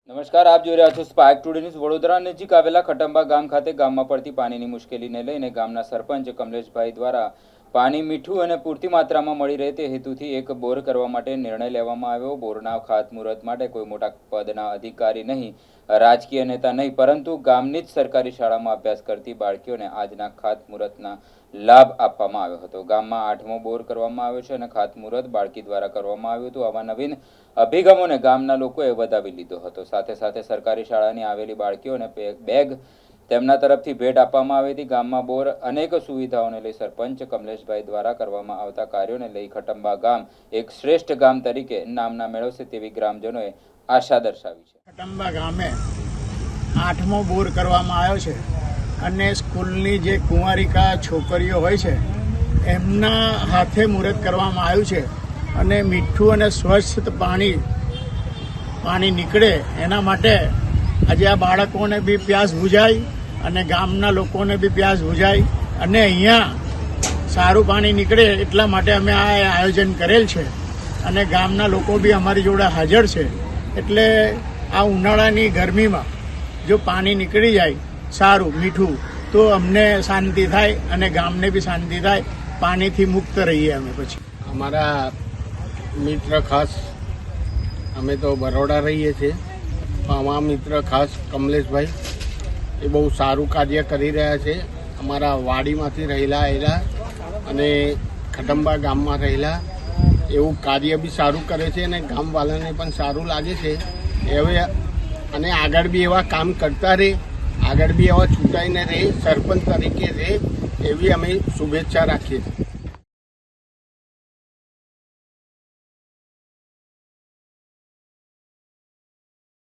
નમસ્કાર, આપ જોઈ રહ્યા છો સ્પાર્ક ટુડે ન્યૂઝ. વડોદરા નજીક આવેલા ખટંબા ગામ ખાતે ગામમાં પડતી પાણીની મુશ્કેલીને લઈને ગામના સરપંચ કમલેશભાઈ દ્વારા પાણી મીઠું અને પૂરતી માત્રામાં મળી રહે તે હેતુથી એક બોર કરવા માટે નિર્ણય લેવામાં આવ્યો. બોરના ખાતમુહૂર્ત માટે કોઈ મોટા પદના અધિકારી નહીં, રાજકીય નેતા નહીં, પરંતુ ગામની જ સરકારી શાળામાં અભ્યાસ કરતી બાળકીઓને આજના ખાતમુહૂર્તના લાભ આપવામાં આવ્યો હતો. ગામમાં 8મો બોર કરવામાં આવ્યો છે અને ખાતમુહૂર્ત બાળકી દ્વારા કરવામાં આવ્યું હતું. આવા નવીન અભિગમોને ગામના લોકોએ વધાવી લીધો હતો. સાથે સાથે સરકારી શાળાની આવેલી બાળકીઓને બેગ તેમના તરફથી ભેટ આપવામાં આવી હતી. ગામમાં બોર અનેક સુવિધાઓને લઈ સરપંચ કમલેશભાઈ દ્વારા કરવામાં આવતા કાર્યોને લઈ ખટંબા ગામ એક શ્રેષ્ઠ ગામ તરીકે નામના મેળવશે તેવી ગ્રામજનોએ આશા દર્શાવી છે. ખટંબા ગામે 8મો બોર કરવામાં આવ્યો છે અને સ્કૂલની જે કુંવારિકા છોકરીઓ હોય છે એમના હાથે મુહૂર્ત કરવામાં આવ્યું છે અને મીઠું અને સ્વચ્છ પાણી નીકળે એના માટે આજે આ બાળકોને બી પ્યાસ બુઝાય અને ગામના લોકોને બી પ્યાસ બુઝાય અને અહીંયા સારું પાણી નીકળે એટલા માટે અમે આ આયોજન કરેલ છે અને ગામના લોકો બી અમારી જોડે હાજર છે. એટલે આ ઉનાળાની ગરમીમાં જો પાણી નીકળી જાય સારું મીઠું તો અમને શાંતિ થાય અને ગામને બી શાંતિ થાય, પાણીથી મુક્ત રહીએ અમે. પછી અમારા મિત્ર ખાસ અમે તો બરોડા રહીએ છીએ, અમારા મિત્ર ખાસ કમલેશભાઈ એ બહુ સારું કાર્ય કરી રહ્યા છે. અમારા વાડીમાંથી રહેલા અને ખટંબા ગામમાં રહેલા એવું કાર્ય બી સારું કરે છે અને ગામવાળાને પણ સારું લાગે છે. હવે અને આગળ બી એવા કામ કરતા રહે, આગળ બી એવા છૂટાઈને રહે, સરપંચ તરીકે રહે એવી અમે શુભેચ્છા રાખીએ છીએ.